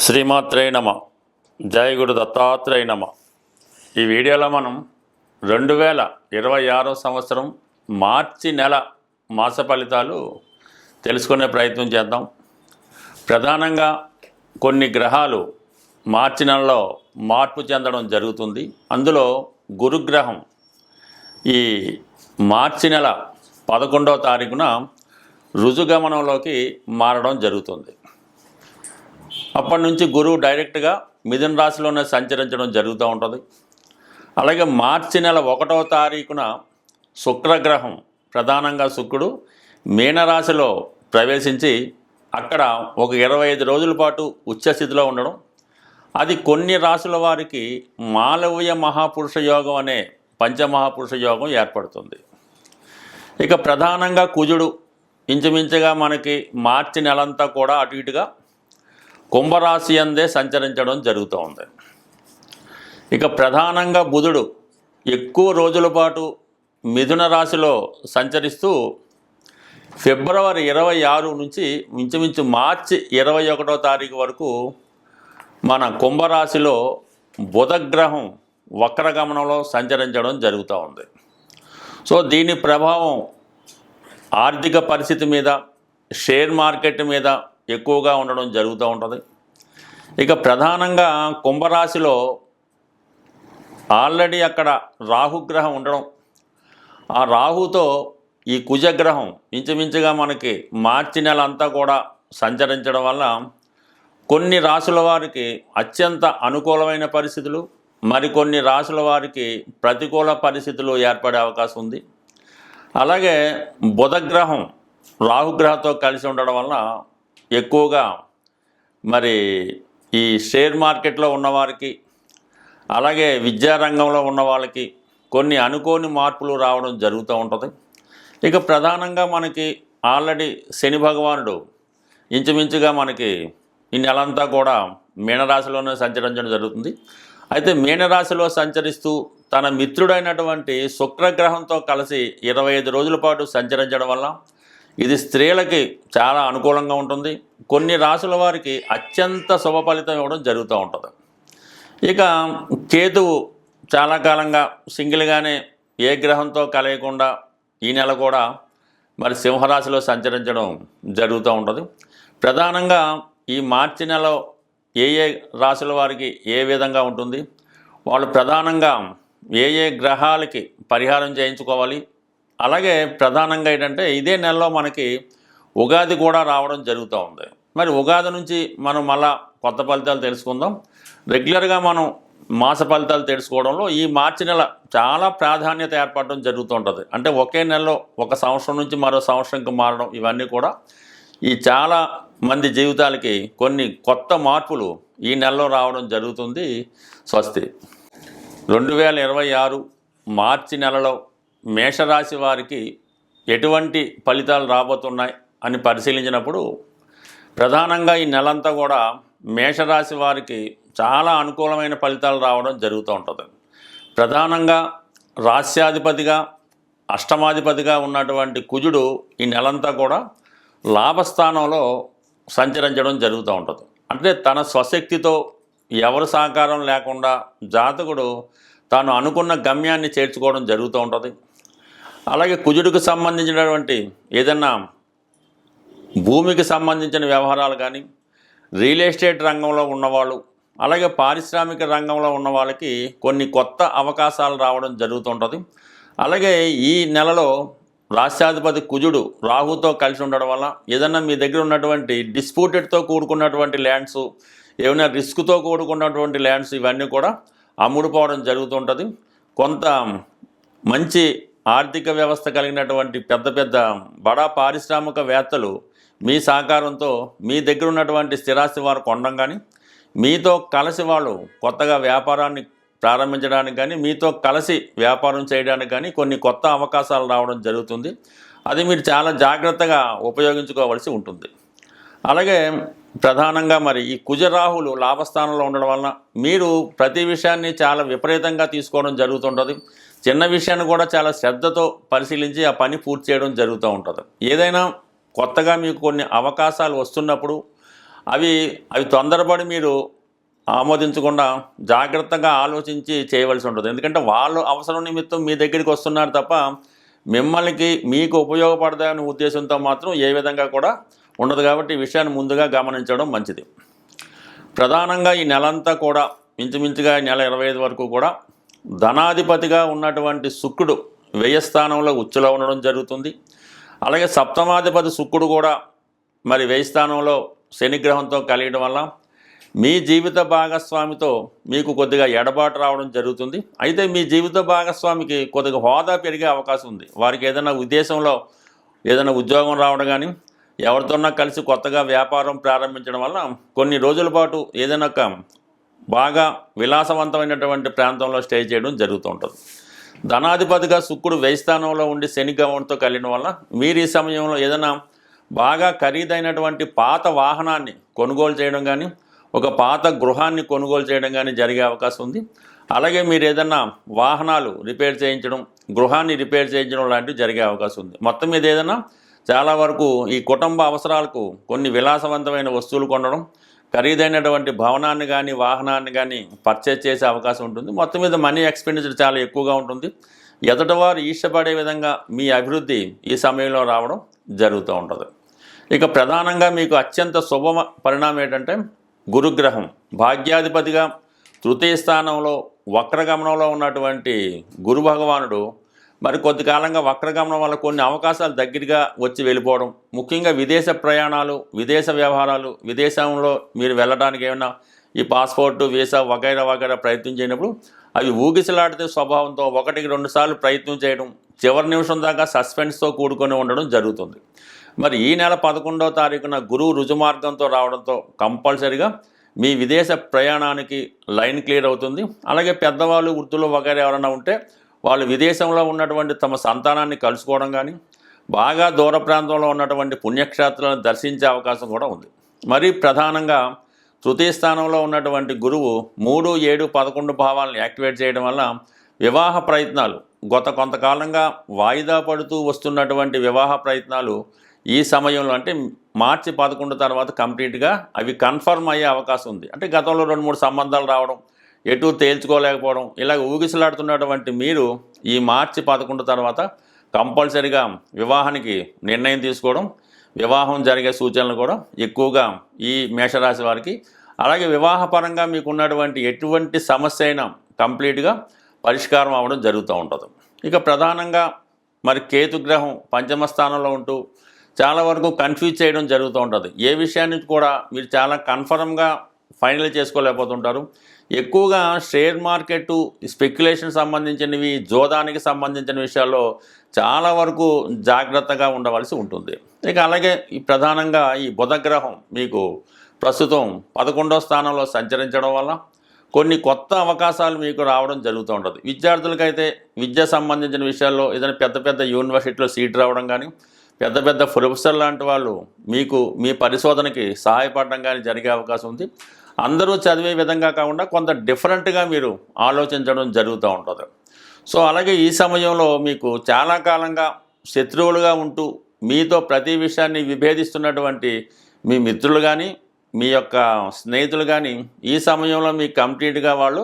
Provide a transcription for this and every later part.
శ్రీమాత్రే నమ. జయ గురు దత్తాత్రేయ నమ. ఈ వీడియోలో మనం 2026 సంవత్సరం మార్చి నెల మాస ఫలితాలు తెలుసుకునే ప్రయత్నం చేద్దాం. ప్రధానంగా కొన్ని గ్రహాలు మార్చి నెలలో మార్పు చెందడం జరుగుతుంది. అందులో గురుగ్రహం ఈ మార్చి నెల 11వ తారీఖున రుజుగమనంలోకి మారడం జరుగుతుంది. అప్పటి నుంచి గురువు డైరెక్ట్గా మిథున రాశిలోనే సంచరించడం జరుగుతూ ఉంటుంది. అలాగే మార్చి నెల 1వ తారీఖున శుక్రగ్రహం, ప్రధానంగా శుక్రుడు మీనరాశిలో ప్రవేశించి అక్కడ ఒక 25 రోజుల పాటు ఉచ్చస్థితిలో ఉండడం, అది కొన్ని రాశుల వారికి మాలవ్య మహాపురుష యోగం అనే పంచమహాపురుష యోగం ఏర్పడుతుంది. ఇక ప్రధానంగా కుజుడు ఇంచుమించుగా మనకి మార్చి నెలంతా కూడా అటు ఇటుగా కుంభరాశి అందే సంచరించడం జరుగుతూ ఉంది. ఇక ప్రధానంగా బుధుడు ఎక్కువ రోజుల పాటు మిథున రాశిలో సంచరిస్తూ ఫిబ్రవరి 26 నుంచి ఇంచుమించు మార్చి 21వ తారీఖు వరకు మన కుంభరాశిలో బుధగ్రహం వక్రగమనంలో సంచరించడం జరుగుతూ ఉంది. సో దీని ప్రభావం ఆర్థిక పరిస్థితి మీద, షేర్ మార్కెట్ మీద ఎక్కువగా ఉండడం జరుగుతూ ఉంటుంది. ఇక ప్రధానంగా కుంభరాశిలో ఆల్రెడీ అక్కడ రాహుగ్రహం ఉండడం, ఆ రాహుతో ఈ కుజగ్రహం ఇంచుమించుగా మనకి మార్చి నెల అంతా కూడా సంచరించడం వల్ల కొన్ని రాశుల వారికి అత్యంత అనుకూలమైన పరిస్థితులు, మరికొన్ని రాశుల వారికి ప్రతికూల పరిస్థితులు ఏర్పడే అవకాశం ఉంది. అలాగే బుధగ్రహం రాహుగ్రహంతో కలిసి ఉండడం వల్ల ఎక్కువగా మరి ఈ షేర్ మార్కెట్లో ఉన్నవారికి, అలాగే విద్యారంగంలో ఉన్న వాళ్ళకి కొన్ని అనుకోని మార్పులు రావడం జరుగుతూ ఉంటుంది. ఇక ప్రధానంగా మనకి ఆల్రెడీ శని భగవానుడు ఇంచుమించుగా మనకి ఈ నెలంతా కూడా మీనరాశిలోనే సంచరించడం జరుగుతుంది. అయితే మీనరాశిలో సంచరిస్తూ తన మిత్రుడైనటువంటి శుక్రగ్రహంతో కలిసి 25 రోజుల పాటు సంచరించడం వల్ల ఇది స్త్రీలకి చాలా అనుకూలంగా ఉంటుంది. కొన్ని రాశుల వారికి అత్యంత శుభ ఫలితం ఇవ్వడం జరుగుతూ ఉంటుంది. ఇక కేతువు చాలా కాలంగా సింగిల్గానే ఏ గ్రహంతో కలయకుండా ఈ నెల కూడా మరి సింహరాశిలో సంచరించడం జరుగుతూ ఉంటుంది. ప్రధానంగా ఈ మార్చి నెలలో ఏ రాశుల వారికి ఏ విధంగా ఉంటుంది, వాళ్ళు ప్రధానంగా ఏ గ్రహాలకి పరిహారం చేయించుకోవాలి, అలాగే ప్రధానంగా ఏంటంటే ఇదే నెలలో మనకి ఉగాది కూడా రావడం జరుగుతూ ఉంది. మరి ఉగాది నుంచి మనం మళ్ళా కొత్త ఫలితాలు తెలుసుకుందాం. రెగ్యులర్గా మనం మాస ఫలితాలు తెలుసుకోవడంలో ఈ మార్చి నెల చాలా ప్రాధాన్యత ఏర్పడడం జరుగుతూ ఉంటుంది. అంటే ఒకే నెలలో ఒక సంవత్సరం నుంచి మరో సంవత్సరంకి మారడం, ఇవన్నీ కూడా ఈ చాలా మంది జీవితాలకి కొన్ని కొత్త మార్పులు ఈ నెలలో రావడం జరుగుతుంది. స్వస్తి. 2026 మార్చి నెలలో మేషరాశి వారికి ఎటువంటి ఫలితాలు రాబోతున్నాయి అని పరిశీలించినప్పుడు ప్రధానంగా ఈ నెలంతా కూడా మేషరాశి వారికి చాలా అనుకూలమైన ఫలితాలు రావడం జరుగుతూ ఉంటుంది. ప్రధానంగా రాస్యాధిపతిగా, అష్టమాధిపతిగా ఉన్నటువంటి కుజుడు ఈ నెలంతా కూడా లాభస్థానంలో సంచరించడం జరుగుతూ ఉంటుంది. అంటే తన స్వశక్తితో ఎవరి సహకారం లేకుండా జాతకుడు తాను అనుకున్న గమ్యాన్ని చేర్చుకోవడం జరుగుతూ ఉంటుంది. అలాగే కుజుడికి సంబంధించినటువంటి ఏదన్నా భూమికి సంబంధించిన వ్యవహారాలు కానీ, రియల్ ఎస్టేట్ రంగంలో ఉన్నవాళ్ళు, అలాగే పారిశ్రామిక రంగంలో ఉన్న వాళ్ళకి కొన్ని కొత్త అవకాశాలు రావడం జరుగుతుంటుంది. అలాగే ఈ నెలలో రాష్ట్రాధిపతి కుజుడు రాహుతో కలిసి ఉండడం వల్ల ఏదన్నా మీ దగ్గర ఉన్నటువంటి డిస్ప్యూటెడ్తో కూడుకున్నటువంటి ల్యాండ్స్, ఏమైనా రిస్క్తో కూడుకున్నటువంటి ల్యాండ్స్, ఇవన్నీ కూడా అమ్ముడుపోవడం జరుగుతుంటుంది. కొంత మంచి ఆర్థిక వ్యవస్థ కలిగినటువంటి పెద్ద పెద్ద బడా పారిశ్రామికవేత్తలు మీ సహకారంతో మీ దగ్గర ఉన్నటువంటి స్థిరాస్తి వారు కొనడం కానీ, మీతో కలిసి వాళ్ళు కొత్తగా వ్యాపారాన్ని ప్రారంభించడానికి కానీ, మీతో కలిసి వ్యాపారం చేయడానికి కానీ కొన్ని కొత్త అవకాశాలు రావడం జరుగుతుంది. అది మీరు చాలా జాగ్రత్తగా ఉపయోగించుకోవాల్సి ఉంటుంది. అలాగే ప్రధానంగా మరి ఈ కుజరాహులు లాభస్థానంలో ఉండడం వలన మీరు ప్రతి విషయాన్ని చాలా విపరీతంగా తీసుకోవడం జరుగుతుంటుంది. చిన్న విషయాన్ని కూడా చాలా శ్రద్ధతో పరిశీలించి ఆ పని పూర్తి చేయడం జరుగుతూ ఉంటుంది. ఏదైనా కొత్తగా మీకు కొన్ని అవకాశాలు వస్తున్నప్పుడు అవి అవి తొందరపడి మీరు ఆమోదించకుండా జాగ్రత్తగా ఆలోచించి చేయవలసి ఉంటుంది. ఎందుకంటే వాళ్ళు అవసరం నిమిత్తం మీ దగ్గరికి వస్తున్నారు తప్ప మీకు ఉపయోగపడతాయనే ఉద్దేశంతో మాత్రం ఏ విధంగా కూడా ఉండదు. కాబట్టి ఈ విషయాన్ని ముందుగా గమనించడం మంచిది. ప్రధానంగా ఈ నెలంతా కూడా ఇంచుమించుగా నెల 25 వరకు కూడా ధనాధిపతిగా ఉన్నటువంటి శుక్రుడు వ్యయస్థానంలో ఉచ్చులో ఉండడం జరుగుతుంది. అలాగే సప్తమాధిపతి శుక్రుడు కూడా మరి వ్యయస్థానంలో శనిగ్రహంతో కలియడం వల్ల మీ జీవిత భాగస్వామితో మీకు కొద్దిగా ఎడబాటు రావడం జరుగుతుంది. అయితే మీ జీవిత భాగస్వామికి కొద్దిగా హోదా పెరిగే అవకాశం ఉంది. వారికి ఏదైనా విదేశంలో ఏదైనా ఉద్యోగం రావడం కానీ, ఎవరితోన్నా కలిసి కొత్తగా వ్యాపారం ప్రారంభించడం వల్ల కొన్ని రోజుల పాటు ఏదైనా ఒక బాగా విలాసవంతమైనటువంటి ప్రాంతంలో స్టే చేయడం జరుగుతూ ఉంటుంది. ధనాధిపతిగా శుక్రుడు వ్యయస్థానంలో ఉండి శనిగ్రహంతో కలియడం వల్ల మీరు ఈ సమయంలో ఏదైనా బాగా ఖరీదైనటువంటి పాత వాహనాన్ని కొనుగోలు చేయడం కానీ, ఒక పాత గృహాన్ని కొనుగోలు చేయడం కానీ జరిగే అవకాశం ఉంది. అలాగే మీరు ఏదైనా వాహనాలు రిపేర్ చేయించడం, గృహాన్ని రిపేర్ చేయించడం లాంటివి జరిగే అవకాశం ఉంది. మొత్తం మీద ఏదైనా చాలా వరకు ఈ కుటుంబ అవసరాలకు కొన్ని విలాసవంతమైన వస్తువులు కొనడం, ఖరీదైనటువంటి భవనాన్ని కానీ వాహనాన్ని కానీ పర్చేజ్ చేసే అవకాశం ఉంటుంది. మొత్తం మీద మనీ ఎక్స్పెండిచర్ చాలా ఎక్కువగా ఉంటుంది. ఎదుటివారు ఈర్ష్యపడే విధంగా మీ అభివృద్ధి ఈ సమయంలో రావడం జరుగుతూ ఉంటుంది. ఇక ప్రధానంగా మీకు అత్యంత శుభ పరిణామం ఏంటంటే గురుగ్రహం భాగ్యాధిపతిగా తృతీయ స్థానంలో వక్రగమనంలో ఉన్నటువంటి గురు భగవానుడు మరి కొద్ది కాలంగా వక్రగమనం వల్ల కొన్ని అవకాశాలు దగ్గరగా వచ్చి వెళ్ళిపోవడం, ముఖ్యంగా విదేశ ప్రయాణాలు, విదేశ వ్యవహారాలు, విదేశంలో మీరు వెళ్ళడానికి ఏమైనా ఈ పాస్పోర్టు, వీసా వగైరా వగైరా ప్రయత్నం చేయనప్పుడు అవి ఊగిసలాడితే స్వభావంతో 1-2 సార్లు ప్రయత్నం చేయడం, చివరి నిమిషం దాకా సస్పెన్స్తో కూడుకొని ఉండడం జరుగుతుంది. మరి ఈ నెల 11వ తారీఖున గురువు రుజుమార్గంతో రావడంతో కంపల్సరిగా మీ విదేశ ప్రయాణానికి లైన్ క్లియర్ అవుతుంది. అలాగే పెద్దవాళ్ళు, వృద్ధులు వగైరా ఎవరైనా ఉంటే వాళ్ళు విదేశంలో ఉన్నటువంటి తమ సంతానాన్ని కలుసుకోవడం కానీ, బాగా దూర ప్రాంతంలో ఉన్నటువంటి పుణ్యక్షేత్రాలను దర్శించే అవకాశం కూడా ఉంది. మరి ప్రధానంగా తృతీయ స్థానంలో ఉన్నటువంటి గురువు 3, 7, 11 భావాలను యాక్టివేట్ చేయడం వల్ల వివాహ ప్రయత్నాలు కొంతకాలంగా వాయిదా పడుతూ వస్తున్నటువంటి వివాహ ప్రయత్నాలు ఈ సమయంలో అంటే మార్చి 11 తర్వాత కంప్లీట్గా అవి కన్ఫర్మ్ అయ్యే అవకాశం ఉంది. అంటే గతంలో 2-3 సంబంధాలు రావడం, ఎటు తేల్చుకోలేకపోవడం, ఇలా ఊగిసలాడుతున్నటువంటి మీరు ఈ మార్చి 11 తర్వాత కంపల్సరిగా వివాహానికి నిర్ణయం తీసుకోవడం, వివాహం జరిగే సూచనలు కూడా ఎక్కువగా ఈ మేషరాశి వారికి. అలాగే వివాహపరంగా మీకు ఉన్నటువంటి ఎటువంటి సమస్య అయినా కంప్లీట్గా పరిష్కారం అవ్వడం జరుగుతూ ఉంటుంది. ఇక ప్రధానంగా మరి కేతుగ్రహం పంచమ స్థానంలో ఉంటూ చాలా వరకు కన్ఫ్యూజ్ చేయడం జరుగుతూ ఉంటుంది. ఏ విషయాన్ని కూడా మీరు చాలా కన్ఫర్మ్గా ఫైనల్ చేసుకోలేకపోతుంటారు. ఎక్కువగా షేర్ మార్కెట్, స్పెక్యులేషన్ సంబంధించినవి, జోదానికి సంబంధించిన విషయాల్లో చాలా వరకు జాగ్రత్తగా ఉండవలసి ఉంటుంది. ఇక అలాగే ఈ ప్రధానంగా ఈ బుధగ్రహం మీకు ప్రస్తుతం 11వ స్థానంలో సంచరించడం వల్ల కొన్ని కొత్త అవకాశాలు మీకు రావడం జరుగుతూ ఉంటుంది. విద్యార్థులకైతే విద్య సంబంధించిన విషయాల్లో ఏదైనా పెద్ద యూనివర్సిటీలో సీట్ రావడం కానీ, పెద్ద ప్రొఫెసర్ లాంటి వాళ్ళు మీకు మీ పరిశోధనకి సహాయపడడం కానీ జరిగే అవకాశం ఉంది. అందరూ చదివే విధంగా కాకుండా కొంత డిఫరెంట్గా మీరు ఆలోచించడం జరుగుతూ ఉంటుంది. సో అలాగే ఈ సమయంలో మీకు చాలా కాలంగా శత్రువులుగా ఉంటూ మీతో ప్రతి విషయాన్ని విభేదిస్తున్నటువంటి మీ మిత్రులు కానీ, మీ యొక్క స్నేహితులు కానీ ఈ సమయంలో మీకు కంప్లీట్గా వాళ్ళు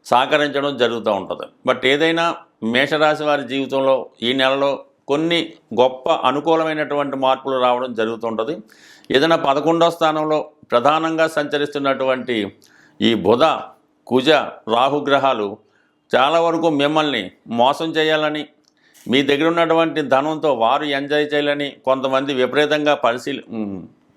సహకరించడం జరుగుతూ ఉంటుంది. బట్ ఏదైనా మేషరాశి వారి జీవితంలో ఈ నెలలో కొన్ని గొప్ప అనుకూలమైనటువంటి మార్పులు రావడం జరుగుతుంటుంది. ఏదైనా 11వ స్థానంలో ప్రధానంగా సంచరిస్తున్నటువంటి ఈ బుధ, కుజ, రాహుగ్రహాలు చాలా వరకు మిమ్మల్ని మోసం చేయాలని, మీ దగ్గర ఉన్నటువంటి ధనంతో వారు ఎంజాయ్ చేయాలని కొంతమంది విపరీతంగా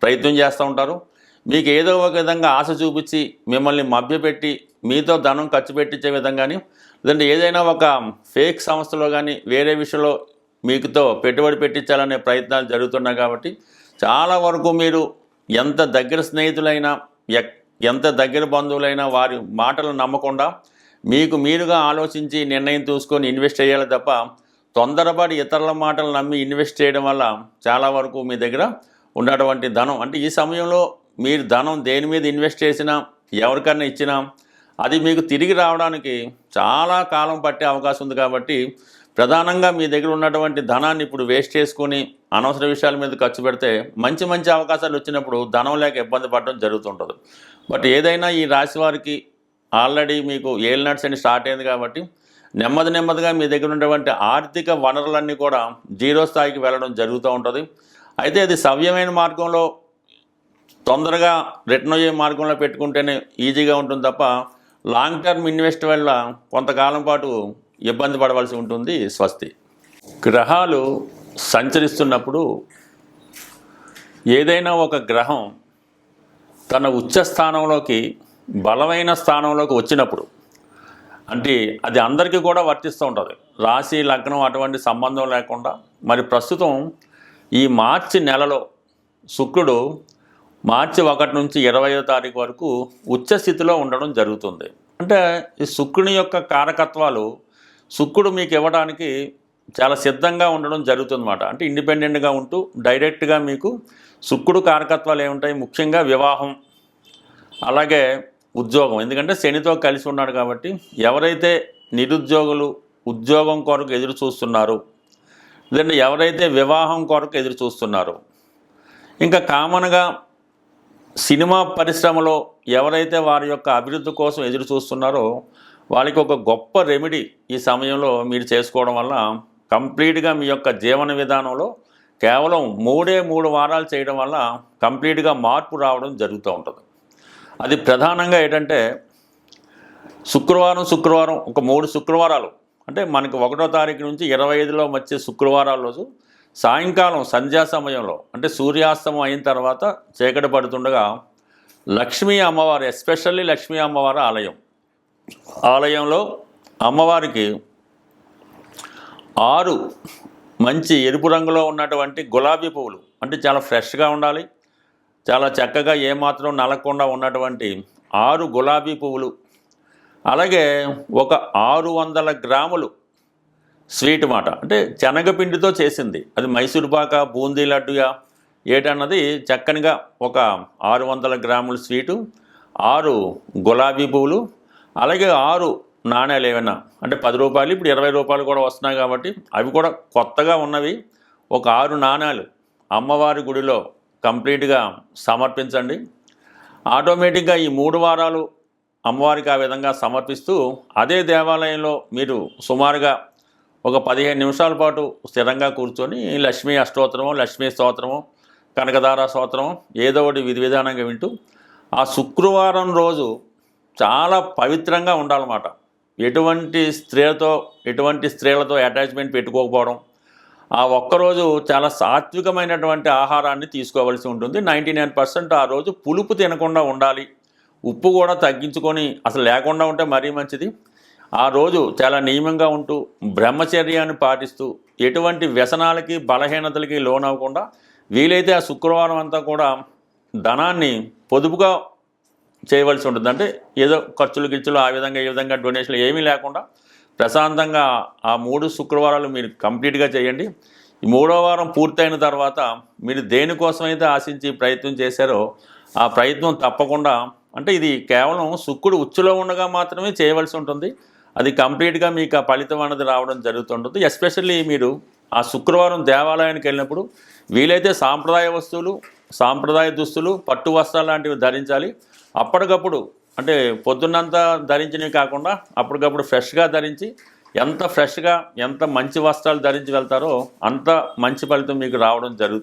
ప్రయత్నం చేస్తూ ఉంటారు. మీకు ఏదో ఒక విధంగా ఆశ చూపించి మిమ్మల్ని మభ్యపెట్టి మీతో ధనం ఖర్చు పెట్టించే విధంగాని, లేదంటే ఏదైనా ఒక ఫేక్ సంస్థలో కానీ వేరే విషయంలో మీకుతో పెట్టుబడి పెట్టించాలనే ప్రయత్నాలు జరుగుతున్నాయి. కాబట్టి చాలా వరకు మీరు ఎంత దగ్గర స్నేహితులైనా, ఎంత దగ్గర బంధువులైనా వారి మాటలు నమ్మకుండా మీకు మీరుగా ఆలోచించి నిర్ణయం తీసుకొని ఇన్వెస్ట్ చేయాలి తప్ప తొందరపడి ఇతరుల మాటలు నమ్మి ఇన్వెస్ట్ చేయడం వల్ల చాలా వరకు మీ దగ్గర ఉన్నటువంటి ధనం, అంటే ఈ సమయంలో మీరు ధనం దేని మీద ఇన్వెస్ట్ చేసినా, ఎవరికన్నా ఇచ్చినా అది మీకు తిరిగి రావడానికి చాలా కాలం పట్టే అవకాశం ఉంది. కాబట్టి ప్రధానంగా మీ దగ్గర ఉన్నటువంటి ధనాన్ని ఇప్పుడు వేస్ట్ చేసుకుని అనవసర విషయాల మీద ఖర్చు పెడితే మంచి మంచి అవకాశాలు వచ్చినప్పుడు ధనం లేక ఇబ్బంది పడడం జరుగుతుంటుంది. బట్ ఏదైనా ఈ రాశి వారికి ఆల్రెడీ మీకు ఏలినాటి శని స్టార్ట్ అయింది కాబట్టి నెమ్మదిగా మీ దగ్గర ఉన్నటువంటి ఆర్థిక వనరులన్నీ కూడా జీరో స్థాయికి వెళ్ళడం జరుగుతూ ఉంటుంది. అయితే అది సవ్యమైన మార్గంలో తొందరగా రిటర్న్ అయ్యే మార్గంలో పెట్టుకుంటేనే ఈజీగా ఉంటుంది తప్ప లాంగ్ టర్మ్ ఇన్వెస్ట్ వల్ల కొంతకాలం పాటు ఇబ్బంది పడవలసి ఉంటుంది. స్వస్తి. గ్రహాలు సంచరిస్తున్నప్పుడు ఏదైనా ఒక గ్రహం తన ఉచ్చ స్థానంలోకి బలమైన స్థానంలోకి వచ్చినప్పుడు అంటే అది అందరికీ కూడా వర్తిస్తూ ఉంటుంది. రాశి లగ్నం అటువంటి సంబంధం లేకుండా మరి ప్రస్తుతం ఈ మార్చి నెలలో శుక్రుడు మార్చి 1 నుంచి 20వ తారీఖు వరకు ఉచ్చ స్థితిలో ఉండడం జరుగుతుంది. అంటే ఈ శుక్రుని యొక్క కారకత్వాలు శుక్రుడు మీకు ఇవ్వడానికి చాలా సిద్ధంగా ఉండడం జరుగుతుందన్నమాట. అంటే ఇండిపెండెంట్గా ఉంటూ డైరెక్ట్గా మీకు శుక్రుడు కారకత్వాలు ఏముంటాయి, ముఖ్యంగా వివాహం, అలాగే ఉద్యోగం. ఎందుకంటే శనితో కలిసి ఉన్నాడు కాబట్టి ఎవరైతే నిరుద్యోగులు ఉద్యోగం కొరకు ఎదురు చూస్తున్నారు, లేదంటే ఎవరైతే వివాహం కొరకు ఎదురు చూస్తున్నారు, ఇంకా కామన్గా సినిమా పరిశ్రమలో ఎవరైతే వారి యొక్క అభివృద్ధి కోసం ఎదురు చూస్తున్నారో వాళ్ళకి ఒక గొప్ప రెమెడీ ఈ సమయంలో మీరు చేసుకోవడం వల్ల కంప్లీట్గా మీ యొక్క జీవన విధానంలో కేవలం 3 వారాలు చేయడం వల్ల కంప్లీట్గా మార్పు రావడం జరుగుతూ ఉంటుంది. అది ప్రధానంగా ఏంటంటే శుక్రవారం ఒక 3 శుక్రవారాలు అంటే మనకి 1వ తారీఖు నుంచి 25లో వచ్చే శుక్రవారాల రోజు సాయంకాలం సంధ్యా సమయంలో అంటే సూర్యాస్తమం అయిన తర్వాత చీకటి పడుతుండగా లక్ష్మీ అమ్మవారు, ఎస్పెషల్లీ లక్ష్మీ అమ్మవారి ఆలయంలో అమ్మవారికి 6 మంచి ఎరుపు రంగులో ఉన్నటువంటి గులాబీ పువ్వులు అంటే చాలా ఫ్రెష్గా ఉండాలి, చాలా చక్కగా ఏమాత్రం నలగకుండా ఉన్నటువంటి 6 గులాబీ పువ్వులు, అలాగే ఒక 600 గ్రాములు స్వీట్ మాట అంటే శనగపిండితో చేసింది, అది మైసూర్ పాక, బూందీ లడ్డుగా ఏటన్నది చక్కనిగా ఒక 600 గ్రాముల స్వీటు, 6 గులాబీ పువ్వులు, అలాగే 6 నాణ్యాలు ఏమైనా అంటే 10 రూపాయలు, ఇప్పుడు 20 రూపాయలు కూడా వస్తున్నాయి కాబట్టి అవి కూడా కొత్తగా ఉన్నవి ఒక 6 నాణ్యాలు అమ్మవారి గుడిలో కంప్లీట్గా సమర్పించండి. ఆటోమేటిక్గా ఈ 3 వారాలు అమ్మవారికి ఆ విధంగా సమర్పిస్తూ అదే దేవాలయంలో మీరు సుమారుగా ఒక 15 నిమిషాల పాటు స్థిరంగా కూర్చొని లక్ష్మీ అష్టోత్తరము, లక్ష్మీ స్తోత్రము, కనకదార స్తోత్రము ఏదో ఒకటి విధి విధానంగా వింటూ ఆ శుక్రవారం రోజు చాలా పవిత్రంగా ఉండాలన్నమాట. ఎటువంటి స్త్రీలతో అటాచ్మెంట్ పెట్టుకోకపోవడం, ఆ ఒక్కరోజు చాలా సాత్వికమైనటువంటి ఆహారాన్ని తీసుకోవాల్సి ఉంటుంది. 99% ఆ రోజు పులుపు తినకుండా ఉండాలి, ఉప్పు కూడా తగ్గించుకొని అసలు లేకుండా ఉంటే మరీ మంచిది. ఆ రోజు చాలా నియమంగా ఉంటూ బ్రహ్మచర్యాన్ని పాటిస్తూ ఎటువంటి వ్యసనాలకి బలహీనతలకి లోనవ్వకుండా వీలైతే ఆ శుక్రవారం అంతా కూడా ధనాన్ని పొదుపుగా చేయవలసి ఉంటుంది. అంటే ఏదో ఖర్చులు ఆ విధంగా ఈ విధంగా డొనేషన్లు ఏమీ లేకుండా ప్రశాంతంగా ఆ 3 శుక్రవారాలు మీరు కంప్లీట్గా చేయండి. ఈ 3వ వారం పూర్తయిన తర్వాత మీరు దేనికోసమైతే ఆశించి ప్రయత్నం చేశారో ఆ ప్రయత్నం తప్పకుండా, అంటే ఇది కేవలం శుక్రుడు ఉచ్చులో ఉండగా మాత్రమే చేయవలసి ఉంటుంది. అది కంప్లీట్గా మీకు ఆ ఫలితం అనేది రావడం జరుగుతుంటుంది. ఎస్పెషల్లీ మీరు ఆ శుక్రవారం దేవాలయానికి వెళ్ళినప్పుడు వీలైతే సాంప్రదాయ వస్తువులు, సాంప్రదాయ దుస్తులు, పట్టు వస్త్రాలు లాంటివి ధరించాలి. అప్పటికప్పుడు అంటే పొద్దున్నంతా ధరించినవి కాకుండా అప్పటికప్పుడు ఫ్రెష్గా ధరించి, ఎంత ఫ్రెష్గా ఎంత మంచి వస్త్రాలు ధరించి వెళ్తారో అంత మంచి ఫలితం మీకు రావడం జరుగుతుంది.